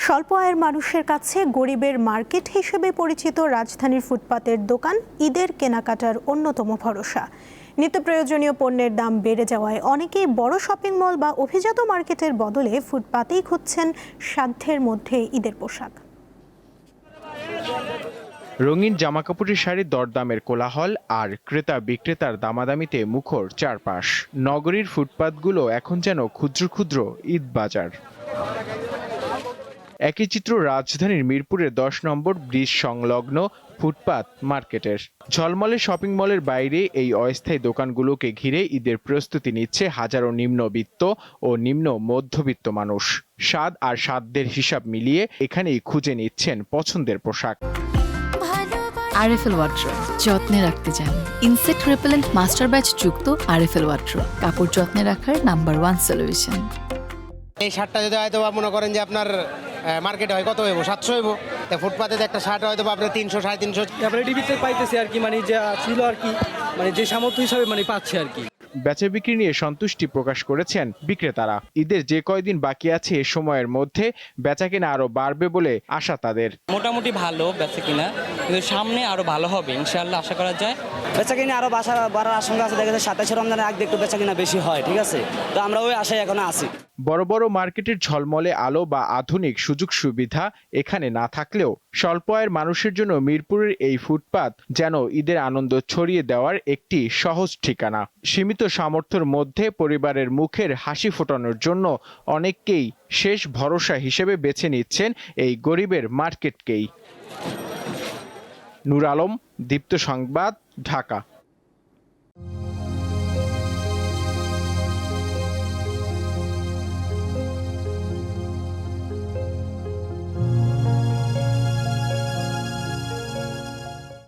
স্বল্প আয়ের মানুষের কাছে গরিবের মার্কেট হিসেবে পরিচিত রাজধানীর ফুটপাতের দোকান ঈদের কেনাকাটার অন্যতম ভরসা। নিত্য প্রয়োজনীয় পণ্যের দাম বেড়ে যাওয়ায় অনেকেই বড় শপিং মল বা অভিজাত মার্কেটের বদলে ফুটপাতেই খুঁজছেন সাধ্যের মধ্যে ঈদের পোশাক। রঙিন জামাকাপড়ের শাড়ির দরদামের কোলাহল আর ক্রেতা বিক্রেতার দামাদামিতে মুখর চারপাশ। নগরীর ফুটপাতগুলো এখন যেন ক্ষুদ্র ক্ষুদ্র ঈদ বাজার। একই চিত্র রাজধানীর মিরপুরের 10 নম্বর ব্রিজ সংলগ্ন ফুটপাত মার্কেটের। ঝলমলে শপিং মলের বাইরে এই অস্থায়ী দোকানগুলোকে ঘিরে ঈদের প্রস্তুতি নিচ্ছে হাজারো নিম্নবিত্ত ও নিম্ন মধ্যবিত্ত মানুষ। স্বাদ আর সাধ্যের হিসাব মিলিয়ে এখানেই খুঁজে নিচ্ছেন পছন্দের পোশাক। আরএফএল ওয়াট্রো যত্নে রাখতে জানি। ইনসেক্ট রিপেলেন্ট মাস্টার ব্যাচ যুক্ত আরএফএল ওয়াট্রো কাপড় যত্নে রাখার নাম্বার 1 সলিউশন। এই শার্টটা যদি হয়তো মনে করেন যে আপনার মার্কেটে হয় কত হইব 700 হইব, ফুটপাতে একটা শার্ট হয়তো আপনার 300 350। তারপরে ডিবিতে পাইতেছি আর কি, মানে যা ছিল আর কি, মানে যে সামর্থ্য হিসাবে মানে পাচ্ছে আর কি। বেচা বিক্রি নিয়ে সন্তুষ্টি প্রকাশ করেছেন বিক্রেতারা। ঈদের যে কয়দিন বাকি আছে এ সময়ের মধ্যে বেচাকেনা আরো বাড়বে বলে আশা তাদের। মোটামুটি ভালো বেচাকেনা, কিন্তু সামনে আরো ভালো হবে ইনশাআল্লাহ আশা করা যায়। বেচাকেনা আরো বাড়ার আশঙ্কা আছে। দেখা যায় 27 রমজানের আগে একটু বেচাকেনা বেশি হয়, ঠিক আছে, তো আমরা ওই আশায় এখনো আছি। বড় বড় মার্কেটের ঝলমলে আলো বা আধুনিক সুযোগ সুবিধা এখানে না থাকলেও স্বল্প আয়ের মানুষের জন্য মিরপুরের এই ফুটপাত যেন ঈদের আনন্দ ছড়িয়ে দেওয়ার একটি সহজ ঠিকানা। সীমিত সামর্থ্যের মধ্যে পরিবারের মুখের হাসি ফোটানোর জন্য অনেককেই শেষ ভরসা হিসেবে বেছে নিচ্ছেন এই গরিবের মার্কেটকেই। নূর আলম, দীপ্ত সংবাদ, ঢাকা।